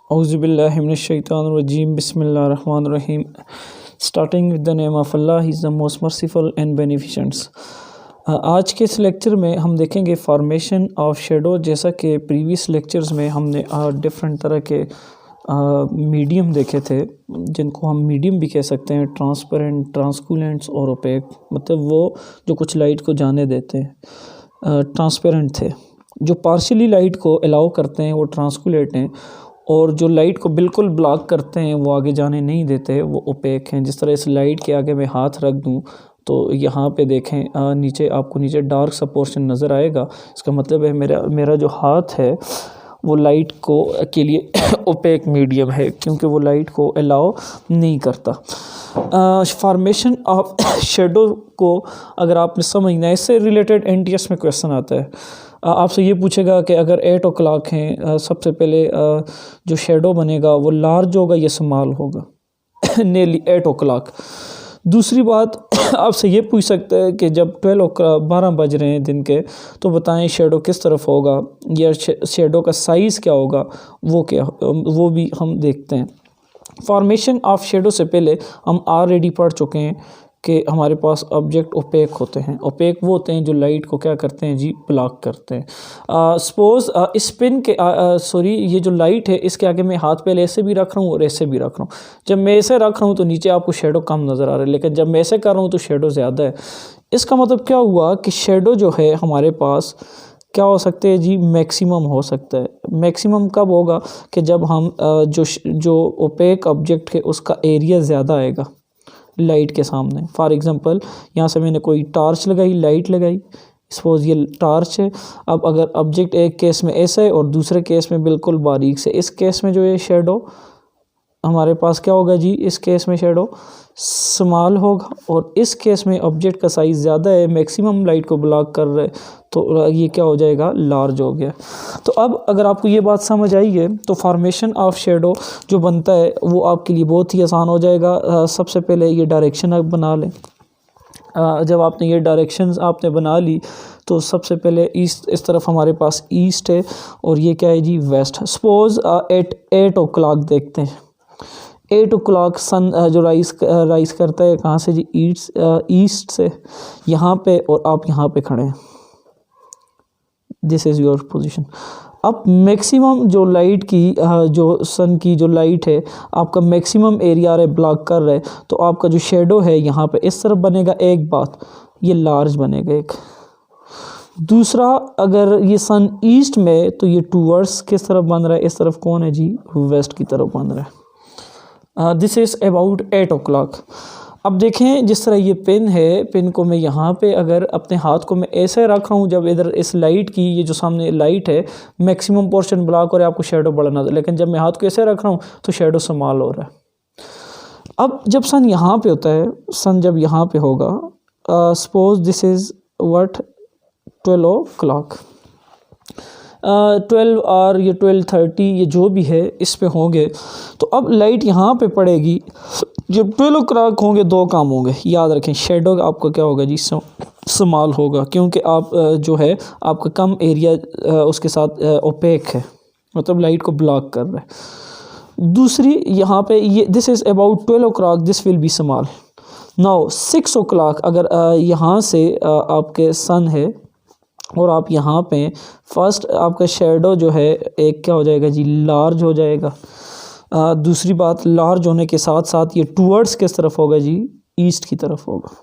Auzubillahi minash-shaytanir-rajim. Bismillahir-rahmanir-rahim. Starting with the name of Allah, He is the most merciful and beneficent. आज के इस lecture में हम देखेंगे फॉर्मेशन ऑफ शेडो। जैसा कि प्रीवियस लेक्चर्स में हमने डिफरेंट तरह के मीडियम देखे थे, जिनको हम मीडियम भी कह सकते हैं, ट्रांसपेरेंट, ट्रांसकूलेंट्स और ओपेक। मतलब वो जो कुछ लाइट को जाने देते हैं ट्रांसपेरेंट थे, जो पार्शियली लाइट को अलाउ करते हैं वो ट्रांसकूलेंट हैं, और जो लाइट को बिल्कुल ब्लॉक करते हैं वो आगे जाने नहीं देते वो ओपेक हैं। जिस तरह इस लाइट के आगे मैं हाथ रख दूं तो यहाँ पे देखें नीचे आपको नीचे डार्क सा पोर्शन नज़र आएगा। इसका मतलब है मेरा जो हाथ है वो लाइट को के लिए ओपेक मीडियम है, क्योंकि वो लाइट को अलाउ नहीं करता। फॉर्मेशन ऑफ शेडो को अगर आपने समझना है, इससे रिलेटेड एनटीएस में क्वेश्चन आता है। आपसे ये पूछेगा कि अगर 8 o'clock हैं, सबसे पहले जो शेडो बनेगा वो लार्ज होगा या स्मॉल होगा नेली 8 o'clock। दूसरी बात आपसे ये पूछ सकता है कि जब 12 बज रहे हैं दिन के, तो बताएं शेडो किस तरफ होगा या शेडो का साइज़ क्या होगा, वो भी हम देखते हैं। फॉर्मेशन ऑफ शेडो से पहले हम ऑलरेडी पढ़ चुके हैं कि हमारे पास ऑब्जेक्ट ओपेक होते हैं। ओपेक वो होते हैं जो लाइट को क्या करते हैं जी, ब्लॉक करते हैं। सपोज़ इस पिन के ये जो लाइट है इसके आगे मैं हाथ पहले ऐसे भी रख रहा हूँ और ऐसे भी रख रहा हूँ। जब मैं ऐसे रख रहा हूँ तो नीचे आपको शेडो कम नज़र आ रहा है, लेकिन जब मैं ऐसे कर रहा हूँ तो शेडो ज़्यादा है। इसका मतलब क्या हुआ कि शेडो जो है हमारे पास क्या हो सकते हैं जी, मैक्सिमम हो सकता है। मैक्सिमम कब होगा कि जब हम जो ओपेक ऑब्जेक्ट है उसका एरिया ज़्यादा आएगा लाइट के सामने। फॉर एग्ज़ाम्पल यहाँ से मैंने कोई टार्च लगाई, लाइट लगाई, सपोज़ ये टार्च है। अब अगर ऑब्जेक्ट एक केस में ऐसा है और दूसरे केस में बिल्कुल बारीक से, इस केस में जो ये शेडो हमारे पास क्या होगा जी, इस केस में शेडो स्मॉल होगा, और इस केस में ऑब्जेक्ट का साइज़ ज़्यादा है, मैक्सिमम लाइट को ब्लॉक कर रहा है, तो ये क्या हो जाएगा, लार्ज हो गया। तो अब अगर आपको ये बात समझ आई है तो फॉर्मेशन ऑफ शेडो जो बनता है वो आपके लिए बहुत ही आसान हो जाएगा। सबसे पहले ये डायरेक्शन आप बना लें। जब आपने ये डायरेक्शंस आपने बना ली तो सबसे पहले ईस्ट, इस तरफ हमारे पास ईस्ट है और ये क्या है जी, वेस्ट। सपोज़ 8 o'clock देखते हैं। 8 o'clock सन जो राइज़ करता है कहाँ से जी, ईस्ट से यहाँ पे, और आप यहाँ पे खड़े हैं। This is your position. अब मैक्सिमम जो लाइट की जो सन की जो लाइट है आपका मैक्सिमम एरिया है ब्लॉक कर रहा है, तो आपका जो शेडो है यहाँ पे इस तरफ बनेगा। एक बात, ये लार्ज बनेगा एक। दूसरा, अगर ये सन ईस्ट में तो ये टूवर्ड्स किस तरफ बन रहा है, इस तरफ कौन है जी, वेस्ट की तरफ बन रहा है। This is about 8 o'clock। अब देखें जिस तरह ये पिन है, पिन को मैं यहाँ पे अगर अपने हाथ को मैं ऐसे रख रहा हूँ, जब इधर इस लाइट की ये जो सामने लाइट है मैक्सिमम पोर्शन ब्लॉक हो रहा है, आपको शेडो बड़ा नजर, लेकिन जब मैं हाथ को ऐसे रख रहा हूँ तो शेडो स्मॉल हो रहा है। अब जब सन यहाँ पे होता है, सन जब यहाँ पे होगा, suppose this is what 12 o'clock, 12 और ये 12:30 ये जो भी है इस पे होंगे, तो अब लाइट यहाँ पे पड़ेगी। जब 12 o'clock होंगे दो काम होंगे, याद रखें। शेडो आपका क्या होगा जी, स्मॉल होगा, क्योंकि आप जो है आपका कम एरिया उसके साथ ओपेक है, मतलब लाइट को ब्लॉक कर रहा है। दूसरी यहाँ पे ये this is about 12 o'clock, this will be small. Now 6 o'clock अगर यहाँ से आपके सन है और आप यहाँ पे, फर्स्ट आपका शेडो जो है एक क्या हो जाएगा जी, लार्ज हो जाएगा। दूसरी बात, लार्ज होने के साथ साथ ये टूवर्ड्स किस तरफ होगा जी, ईस्ट की तरफ होगा।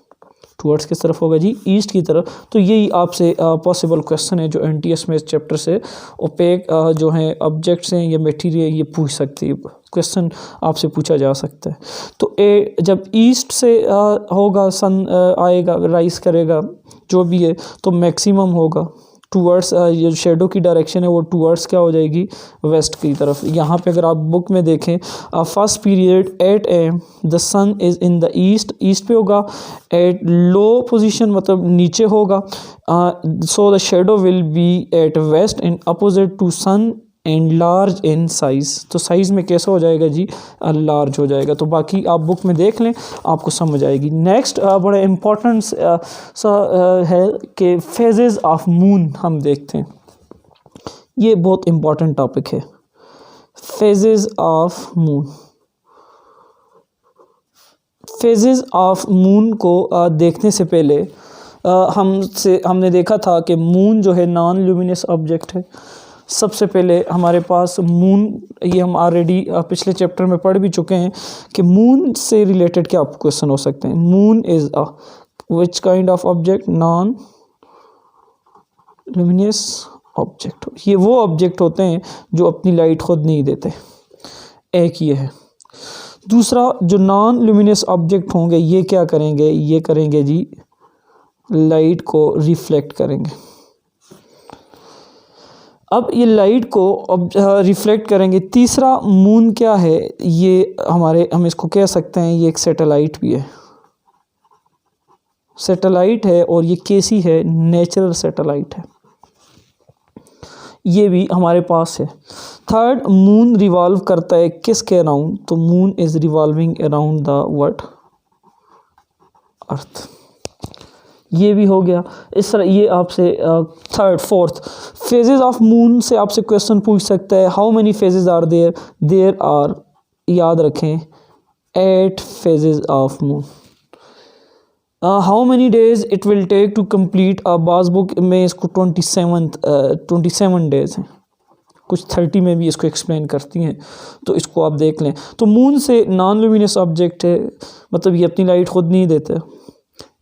टूवर्ड्स किस तरफ होगा जी, ईस्ट की तरफ। तो यही आपसे पॉसिबल क्वेश्चन है जो एनटीएस में इस चैप्टर से ओपेक जो हैं ऑब्जेक्ट्स हैं या मटेरियल, ये पूछ सकती है, क्वेश्चन आपसे पूछा जा सकता है। तो जब ईस्ट से होगा, सन आएगा, राइज करेगा, जो भी है, तो मैक्सिमम होगा टूवर्ड्स, ये शेडो की डायरेक्शन है वो टूवर्ड्स क्या हो जाएगी, वेस्ट की तरफ। यहाँ पे अगर आप बुक में देखें, first period 8 AM the sun is in the east, east पे होगा। एट लो पोजीशन मतलब नीचे होगा, so the shadow will be at west in opposite to sun and large in size. तो साइज़ में कैसा हो जाएगा जी, लार्ज हो जाएगा। तो बाकी आप बुक में देख लें, आपको समझ आएगी। नेक्स्ट बड़ा इम्पोर्टेंट सा है कि फेजेस ऑफ मून हम देखते हैं। ये बहुत इम्पोर्टेंट टॉपिक है। Phases of moon. Phases of moon को देखने से पहले हमने देखा था कि मून जो है नॉन ल्यूमिनस ऑब्जेक्ट है। सबसे पहले हमारे पास मून, ये हम ऑलरेडी पिछले चैप्टर में पढ़ भी चुके हैं कि मून से रिलेटेड क्या क्वेश्चन हो सकते हैं। Moon is a which kind of object? Non luminous object. ये वो ऑब्जेक्ट होते हैं जो अपनी लाइट खुद नहीं देते। एक ये है। दूसरा, जो नॉन ल्यूमिनस ऑब्जेक्ट होंगे ये क्या करेंगे? ये करेंगे जी लाइट को रिफ्लेक्ट करेंगे। अब ये लाइट को रिफ्लेक्ट करेंगे। तीसरा, मून क्या है? ये हम इसको कह सकते हैं ये एक सैटेलाइट भी है। सैटेलाइट है और ये कैसी है? नेचुरल सैटेलाइट है। ये भी हमारे पास है। थर्ड, मून रिवॉल्व करता है किसके अराउंड? तो moon is revolving around the what? Earth. ये भी हो गया। इस तरह ये आपसे third, fourth, phases of moon से आपसे क्वेश्चन पूछ सकता है। How many phases are there? There are, याद रखें, 8 phases of moon. How many days it will take to complete a बाज़ बुक में इसको 27 डेज हैं, कुछ 30 में भी इसको एक्सप्लेन करती हैं, तो इसको आप देख लें। तो मून से नॉन ल्यूमिनस ऑब्जेक्ट है, मतलब ये अपनी लाइट खुद नहीं देता।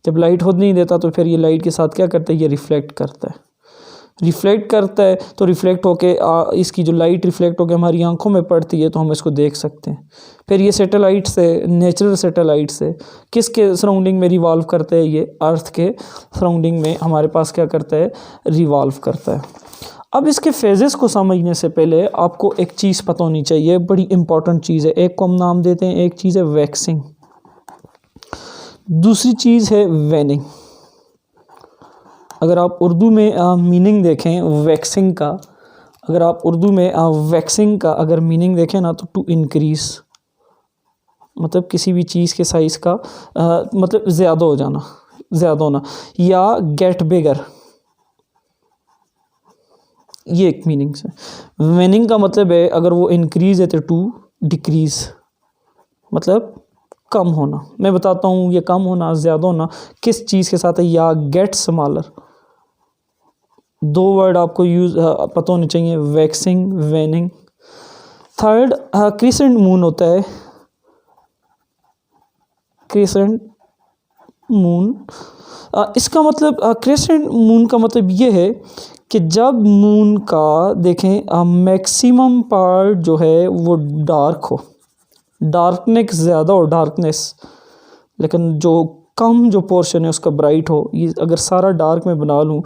जब लाइट खुद नहीं देता तो फिर ये लाइट के साथ क्या करता है? ये रिफ्लेक्ट करता है। रिफ्लेक्ट करता है तो रिफ्लेक्ट होके इसकी जो लाइट रिफ्लेक्ट होके हमारी आंखों में पड़ती है तो हम इसको देख सकते हैं। फिर ये सैटेलाइट से, नेचुरल सैटेलाइट से किसके सराउंडिंग में रिवॉल्व करता है? ये अर्थ के सराउंडिंग में हमारे पास क्या करता है? रिवॉल्व करता है। अब इसके फेजेस को समझने से पहले आपको एक चीज़ पता होनी चाहिए, बड़ी इंपॉर्टेंट चीज़ है। एक को हम नाम देते हैं, एक चीज़ है वैक्सिंग, दूसरी चीज़ है वेनिंग। अगर आप उर्दू में मीनिंग देखें वैक्सिंग का, अगर आप उर्दू में वैक्सिंग का अगर मीनिंग देखें ना, तो टू इंक्रीज़, मतलब किसी भी चीज़ के साइज़ का मतलब ज़्यादा हो जाना, ज़्यादा होना, या गेट बिगर, ये एक मीनिंग है। वेनिंग का मतलब है अगर वो इंक्रीज़ है तो टू डिक्रीज़, मतलब कम होना। मैं बताता हूँ ये कम होना, ज़्यादा होना किस चीज़ के साथ है। या गेट स्मॉलर, 2 वर्ड आपको यूज़ पता होने चाहिए, वैक्सिंग, वेनिंग। थर्ड, क्रिसेंट मून होता है, क्रिसेंट मून। इसका मतलब क्रिसेंट मून का मतलब ये है कि जब मून का देखें मैक्सिमम पार्ट जो है वो डार्क हो, डार्कनेस ज़्यादा हो, डार्कनेस, लेकिन जो कम जो पोर्शन है उसका ब्राइट हो। ये अगर सारा डार्क में बना लूँ,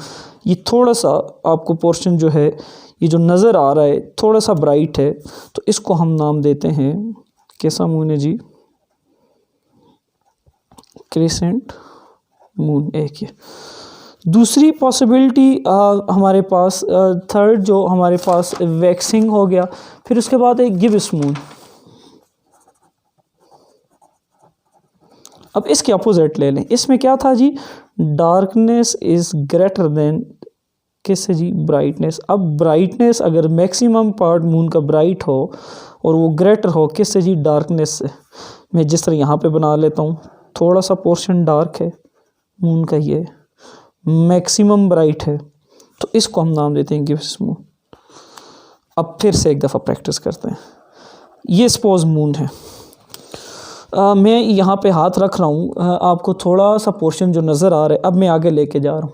ये थोड़ा सा आपको पोर्शन जो है ये जो नज़र आ रहा है थोड़ा सा ब्राइट है, तो इसको हम नाम देते हैं, कैसा मून है जी? Crescent moon. एक ये दूसरी पॉसिबिलिटी हमारे पास, थर्ड जो हमारे पास वैक्सिंग हो गया। फिर उसके बाद एक गिब्स मून। अब इसके अपोजिट ले लें, इसमें क्या था जी? डार्कनेस इज़ ग्रेटर देन किससे जी? ब्राइटनेस। अब ब्राइटनेस अगर मैक्सिमम पार्ट मून का ब्राइट हो और वो ग्रेटर हो किससे जी? डार्कनेस से। मैं जिस तरह यहाँ पे बना लेता हूँ, थोड़ा सा पोर्शन डार्क है मून का, ये मैक्सिमम ब्राइट है, तो इसको हम नाम देते हैं गिब्स मून। अब फिर से एक दफ़ा प्रैक्टिस करते हैं। ये सपोज मून है, मैं यहाँ पे हाथ रख रहा हूँ, आपको थोड़ा सा पोर्शन जो नज़र आ रहा है, अब मैं आगे लेके जा रहा हूँ,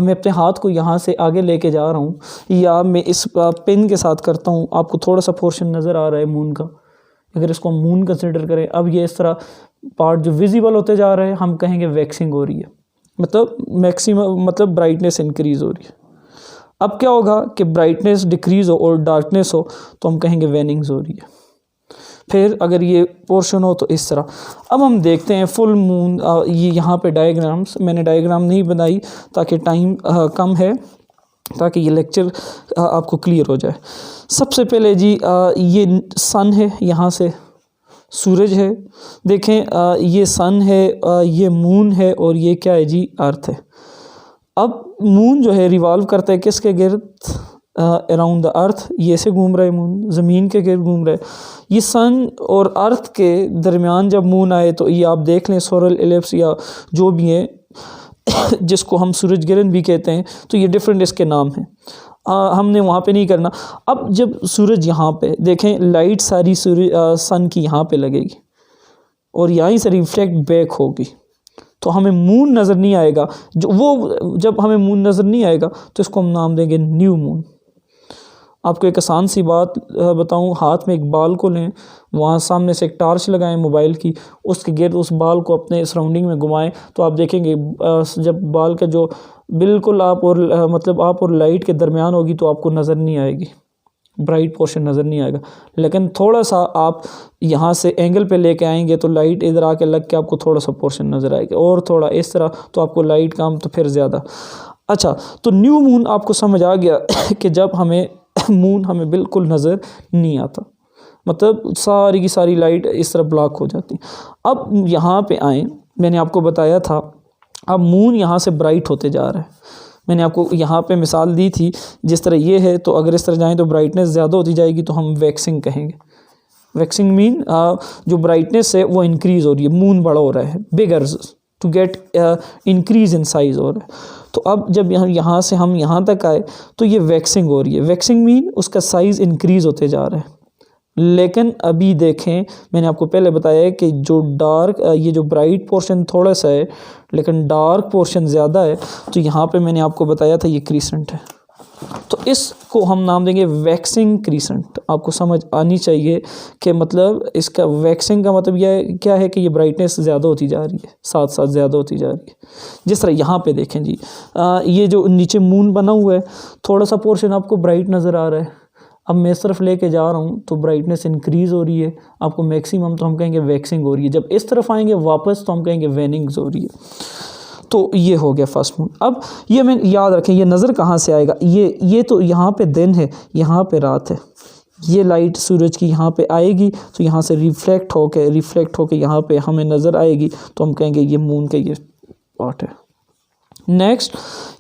मैं अपने हाथ को यहाँ से आगे लेके जा रहा हूँ, या मैं इस पेन के साथ करता हूँ, आपको थोड़ा सा पोर्शन नज़र आ रहा है मून का, अगर इसको हम मून कंसिडर करें। अब ये इस तरह पार्ट जो विजिबल होते जा रहे हैं, हम कहेंगे वैक्सिंग हो रही है, मतलब मैक्सिमम, मतलब ब्राइटनेस इंक्रीज़ हो रही है। अब क्या होगा कि ब्राइटनेस डिक्रीज़ हो और डार्कनेस हो तो हम कहेंगे वेनिंग्स हो रही है। फिर अगर ये पोर्शन हो तो इस तरह। अब हम देखते हैं फुल मून। ये यहाँ पे डायग्राम्स, मैंने डायग्राम नहीं बनाई ताकि टाइम कम है, ताकि ये लेक्चर आपको क्लियर हो जाए। सबसे पहले जी ये सन है, यहाँ से सूरज है, देखें ये सन है, ये मून है, और ये क्या है जी? अर्थ है। अब मून जो है रिवॉल्व करता है किसके गिर्द? अराउंड द अर्थ, ये ऐसे घूम रहा है मून, ज़मीन के गिर्द घूम रहा है। ये सन और अर्थ के दरमियान जब मून आए तो ये आप देख लें सोलर इलिप्स या जो भी है जिसको हम सूरज गिरन भी कहते हैं, तो ये डिफरेंट इसके नाम हैं। हमने वहाँ पे नहीं करना। अब जब सूरज यहाँ पे देखें, लाइट सारी सन की यहाँ पे लगेगी और यहीं से रिफ्लेक्ट बैक होगी, तो हमें मून नज़र नहीं आएगा। जब हमें मून नज़र नहीं आएगा तो इसको हम नाम देंगे न्यू मून। आपको एक आसान सी बात बताऊं, हाथ में एक बाल को लें, वहाँ सामने से एक टार्च लगाएं मोबाइल की, उसके गिर्द उस बाल को अपने सराउंडिंग में घुमाएं, तो आप देखेंगे जब बाल का जो बिल्कुल आप और लाइट के दरमियान होगी तो आपको नज़र नहीं आएगी, ब्राइट पोर्शन नज़र नहीं आएगा। लेकिन थोड़ा सा आप यहाँ से एंगल पे लेके आएंगे तो लाइट इधर आके लग के आपको थोड़ा सा पोर्शन नज़र आएगा, और थोड़ा इस तरह तो आपको लाइट कम तो फिर ज़्यादा। अच्छा, तो न्यू मून आपको समझ आ गया कि जब हमें मून हमें बिल्कुल नज़र नहीं आता, मतलब सारी की सारी लाइट इस तरह ब्लॉक हो जाती। अब यहाँ पे आए, मैंने आपको बताया था अब मून यहाँ से ब्राइट होते जा रहा है। मैंने आपको यहाँ पे मिसाल दी थी, जिस तरह ये है तो अगर इस तरह जाएं तो ब्राइटनेस ज़्यादा होती जाएगी, तो हम वैक्सिंग कहेंगे। वैक्सिंग मीन जो ब्राइटनेस है वो इंक्रीज़ हो रही है, मून बड़ा हो रहा है, bigger to get increase in size हो रहा है। तो अब जब यहाँ से हम यहाँ तक आए तो ये वैक्सिंग हो रही है। वैक्सिंग मीन उसका साइज़ इंक्रीज़ होते जा रहा है। लेकिन अभी देखें, मैंने आपको पहले बताया है कि जो डार्क ये जो ब्राइट पोर्शन थोड़ा सा है लेकिन डार्क पोर्शन ज़्यादा है, तो यहाँ पे मैंने आपको बताया था ये क्रीसेंट है, तो इसको हम नाम देंगे वैक्सिंग क्रीसेंट। आपको समझ आनी चाहिए कि मतलब इसका वैक्सिंग का मतलब यह क्या है कि ये ब्राइटनेस ज़्यादा होती जा रही है, साथ साथ ज़्यादा होती जा रही है। जिस तरह यहाँ पे देखें जी, ये जो नीचे मून बना हुआ है, थोड़ा सा पोर्शन आपको ब्राइट नज़र आ रहा है। अब मैं इस तरफ लेके जा रहा हूँ तो ब्राइटनेस इंक्रीज़ हो रही है, आपको मैक्सिमम तो हम कहेंगे वैक्सिंग हो रही है। जब इस तरफ आएंगे वापस तो हम कहेंगे वेनिंग्स हो रही है। तो ये हो गया फर्स्ट मून। अब ये मैं याद रखें, ये नज़र कहाँ से आएगा, ये तो यहाँ पे दिन है, यहाँ पे रात है। ये लाइट सूरज की यहाँ पे आएगी तो यहाँ से रिफ्लेक्ट होके यहाँ पे हमें नज़र आएगी, तो हम कहेंगे ये मून का ये पार्ट है। नेक्स्ट,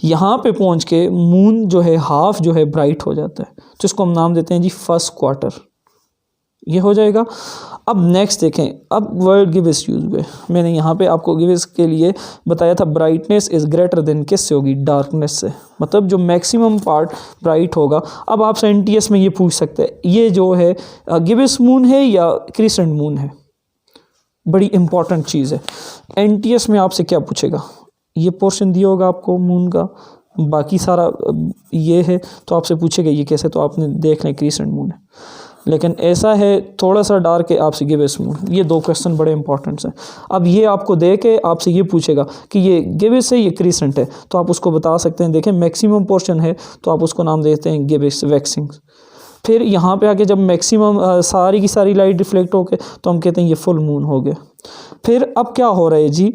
यहाँ पे पहुँच के मून जो है हाफ जो है ब्राइट हो जाता है, तो इसको हम नाम देते हैं जी फर्स्ट क्वार्टर। ये हो जाएगा। अब नेक्स्ट देखें, अब वर्ड गिब्स यूज हुए। मैंने यहाँ पे आपको गिब्स के लिए बताया था ब्राइटनेस इज़ ग्रेटर देन किससे होगी, डार्कनेस से, मतलब जो मैक्सिमम पार्ट ब्राइट होगा। अब आप NTS में ये पूछ सकते हैं ये जो है गिब्स मून है या क्रीसेंट मून है, बड़ी इंपॉर्टेंट चीज़ है। NTS में आपसे क्या पूछेगा, ये पोर्शन दिया होगा आपको मून का, बाकी सारा ये है, तो आपसे पूछेगा ये कैसे, तो आपने देख लें क्रीसेंट मून है। लेकिन ऐसा है थोड़ा सा डार्क है, आपसे गिब्स मून। ये दो क्वेश्चन बड़े इंपॉर्टेंट हैं। अब ये आपको दे के आपसे ये पूछेगा कि ये गिब्स है ये क्रीसेंट है, तो आप उसको बता सकते हैं। देखें मैक्सिमम पोर्शन है तो आप उसको नाम देते हैं गिब्स वैक्सिंग। फिर यहाँ पे आके जब मैक्सिमम सारी की सारी लाइट रिफ्लेक्ट होके तो हम कहते हैं ये फुल मून हो गया। फिर अब क्या हो रहा है जी,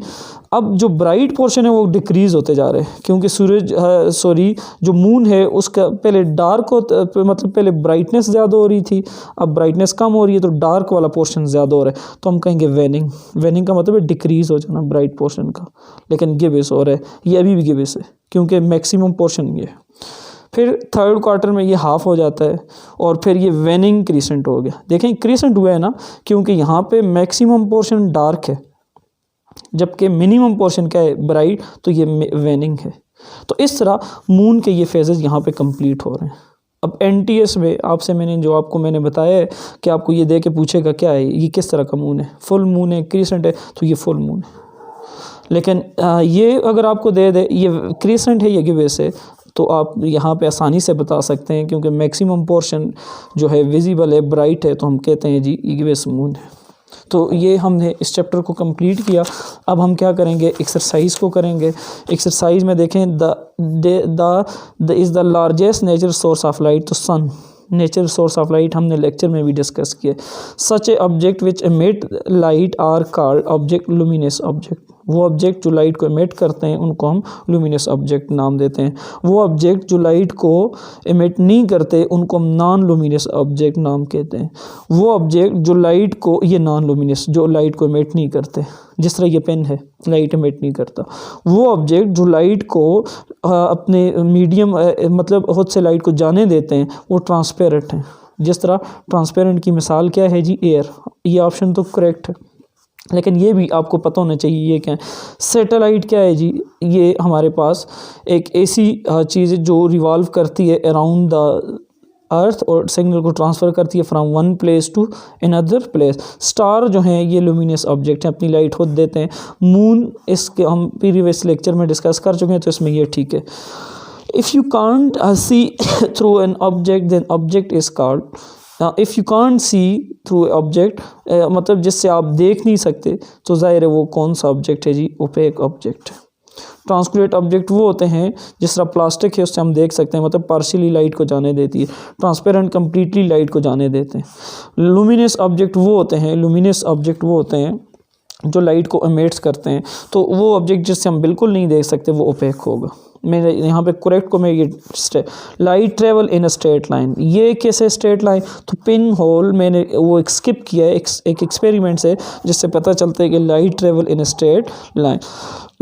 अब जो ब्राइट पोर्शन है वो डिक्रीज़ होते जा रहे हैं, क्योंकि जो मून है उसका पहले डार्क मतलब पहले ब्राइटनेस ज़्यादा हो रही थी, अब ब्राइटनेस कम हो रही है तो डार्क वाला पोर्शन ज़्यादा हो रहा है, तो हम कहेंगे वेनिंग। वेनिंग का मतलब है डिक्रीज़ हो जाना ब्राइट पोर्शन का। लेकिन गिब्स हो रहा है, ये अभी भी गिब्स है क्योंकि मैक्सिमम पोर्शन ये है। फिर थर्ड क्वार्टर में ये हाफ़ हो जाता है और फिर ये वेनिंग क्रीसेंट हो गया। देखें क्रीसेंट हुआ है ना, क्योंकि यहाँ पे मैक्सिमम पोर्शन डार्क है जबकि मिनिमम पोर्शन क्या है ब्राइट, तो ये वेनिंग है। तो इस तरह मून के ये फेजेस यहाँ पे कंप्लीट हो रहे हैं। अब NTS में आपसे मैंने बताया है कि आपको ये दे के पूछेगा क्या है ये किस तरह का मून है, फुल मून है क्रीसेंट है, तो ये फुल मून है। लेकिन ये अगर आपको दे दे ये क्रीसेंट है ये गिब्स है, तो आप यहाँ पे आसानी से बता सकते हैं, क्योंकि मैक्सिमम पोर्शन जो है विजिबल है ब्राइट है, तो हम कहते हैं जी गिब्स मून है। तो ये हमने इस चैप्टर को कंप्लीट किया। अब हम क्या करेंगे, एक्सरसाइज को करेंगे। एक्सरसाइज में देखें the is the largest natural source of light, तो sun natural source of light हमने लेक्चर में भी डिस्कस किया। Such a object which emit light are called object luminous object. वो ऑब्जेक्ट जो लाइट को एमिट करते हैं उनको हम लुमिनस ऑब्जेक्ट नाम देते हैं। वो ऑब्जेक्ट जो लाइट को एमिट नहीं करते उनको हम नॉन लुमिनस ऑब्जेक्ट नाम कहते हैं। वो ऑब्जेक्ट जो लाइट को, ये नॉन लुमिनस, जो लाइट को एमिट नहीं करते, जिस तरह ये पेन है लाइट एमिट नहीं करता। वो ऑब्जेक्ट जो लाइट को अपने मीडियम मतलब खुद से लाइट को जाने देते हैं वो ट्रांसपेरेंट हैं। जिस तरह ट्रांसपेरेंट की मिसाल क्या है जी, एयर। ये ऑप्शन तो करेक्ट है, लेकिन ये भी आपको पता होना चाहिए ये क्या है। सैटेलाइट क्या है जी, ये हमारे पास एक ऐसी चीज़ है जो रिवॉल्व करती है अराउंड द अर्थ और सिग्नल को ट्रांसफ़र करती है from one place to another place. Star जो हैं ये लुमिनस ऑब्जेक्ट हैं, अपनी लाइट खुद देते हैं। मून, इसके हम प्रीवियस लेक्चर में डिस्कस कर चुके हैं, तो इसमें ये ठीक है। If you can't see through an object then object is called, if you can't see through object मतलब जिससे आप देख नहीं सकते, तो ज़ाहिर है वो कौन सा ऑब्जेक्ट है जी, ओपेक ऑब्जेक्ट है। ट्रांसकुलेट ऑब्जेक्ट वो होते हैं जिस तरह प्लास्टिक है उससे हम देख सकते हैं, मतलब पार्शियली लाइट को जाने देती है। ट्रांसपेरेंट कंप्लीटली लाइट को जाने देते हैं। लुमिनस ऑब्जेक्ट वो होते हैं, लुमिनस ऑब्जेक्ट वो होते हैं जो लाइट को एमिट्स करते हैं। तो वो ऑब्जेक्ट जिससे हम बिल्कुल नहीं देख सकते वो ओपेक होगा। मेरे यहाँ पे करेक्ट को मैं ये light travel in a straight line, ये कैसे स्ट्रेट लाइन, तो पिन होल मैंने वो एक स्किप किया है एक एक्सपेरिमेंट से, जिससे पता चलता है कि light travel in a straight line.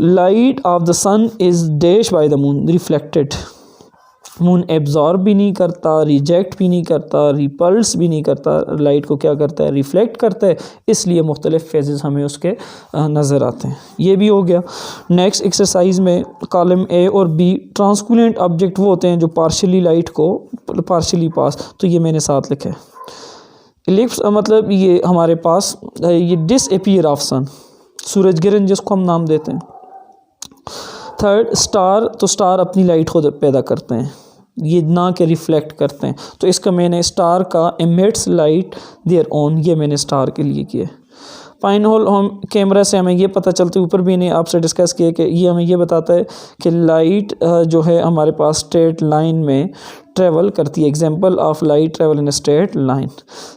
Light of the sun is dash by the moon, reflected. Moon absorb भी नहीं करता, रिजेक्ट भी नहीं करता, रिपल्स भी नहीं करता, लाइट को क्या करता है, रिफ्लेक्ट करता है। इसलिए मुख्तलिफ फेजेस हमें उसके नज़र आते हैं। ये भी हो गया। नेक्स्ट एक्सरसाइज में कॉलम ए और बी, ट्रांसकुलेंट ऑब्जेक्ट वो होते हैं जो पार्शियली लाइट को पार्शियली पास, तो ये मैंने साथ लिखा है। इलिप्स मतलब ये हमारे पास ये डिसअपीयर ऑफ सन, सूरज गिरन जिसको हम नाम देते हैं। थर्ड स्टार, तो स्टार अपनी लाइट खुद पैदा करते हैं, ये ना कि रिफ्लेक्ट करते हैं। तो इसका मैंने स्टार का एमिट्स लाइट देयर ओन, ये मैंने स्टार के लिए किया। पाइन होल हम कैमरा से हमें ये पता चलता है, ऊपर भी ने आपसे डिस्कस किया कि ये हमें ये बताता है कि लाइट जो है हमारे पास स्ट्रेट लाइन में ट्रेवल करती है। Example of light travel in straight line.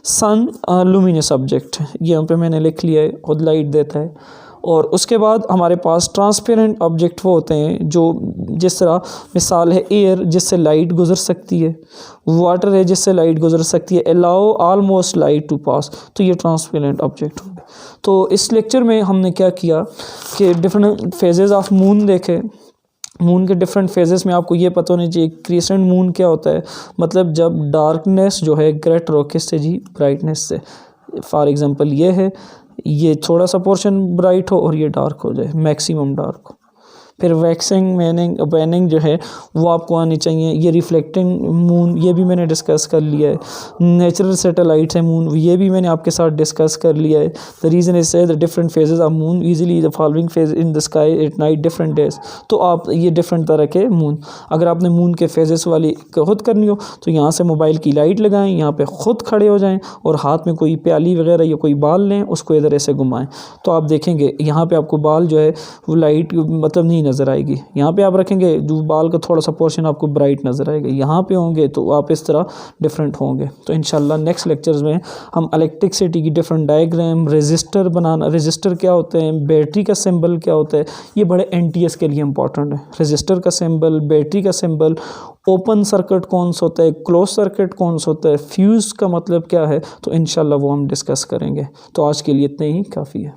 Sun luminous object है, ये यहाँ पे मैंने लिख लिया है, खुद लाइट देता है। और उसके बाद हमारे पास ट्रांसपेरेंट ऑब्जेक्ट वो होते हैं जो जिस तरह मिसाल है एयर जिससे लाइट गुजर सकती है, वाटर है जिससे लाइट गुजर सकती है, अलाउ ऑलमोस्ट लाइट टू पास, तो ये ट्रांसपेरेंट ऑब्जेक्ट होंगे। तो इस लेक्चर में हमने क्या किया कि डिफरेंट फेजेस ऑफ मून देखे। मून के डिफरेंट फेजेस में आपको ये पता होना चाहिए क्रिसेंट मून क्या होता है, मतलब जब डार्कनेस जो है ग्रेटर हो किससे जी, ब्राइटनेस से। फॉर एग्जांपल ये है, ये थोड़ा सा पोर्शन ब्राइट हो और ये डार्क हो जाए, मैक्सिमम डार्क हो। फिर वैक्सिंग वैनिंग जो है वो आपको आनी चाहिए। ये रिफ्लेक्टिंग मून, ये भी मैंने डिस्कस कर लिया है। नेचुरल सैटेलाइट्स है मून, ये भी मैंने आपके साथ डिस्कस कर लिया है। The reason is the different phases of moon easily the following phase in the sky at night different days. तो आप ये डिफरेंट तरह के मून, अगर आपने मून के फेजेस वाली खुद करनी हो तो यहाँ से मोबाइल की लाइट लगाएं, यहाँ पे खुद खड़े हो जाएं और हाथ में कोई प्याली वगैरह या कोई बाल लें, उसको इधर ऐसे घुमाएं, तो आप देखेंगे यहाँ पे आपको बाल जो है वो लाइट मतलब नहीं नज़र आएगी। यहाँ पे आप रखेंगे जो बाल का थोड़ा सा पोर्शन आपको ब्राइट नज़र आएगा, यहाँ पे होंगे तो आप इस तरह डिफरेंट होंगे। तो इंशाल्लाह नेक्स्ट लेक्चर्स में हम इलेक्ट्रिसिटी की डिफरेंट डायग्राम, रेजिस्टर बनाना, रेजिस्टर क्या होते हैं, बैटरी का सिंबल क्या होता है, ये बड़े एनटीएस के लिए इंपॉर्टेंट है। रेजिस्टर का सिंबल, बैटरी का सिंबल, ओपन सर्किट कौन सा होता है, क्लोज सर्किट कौन सा होता है, फ्यूज़ का मतलब क्या है, तो इंशाल्लाह वो हम डिस्कस करेंगे। तो आज के लिए इतना ही काफ़ी है।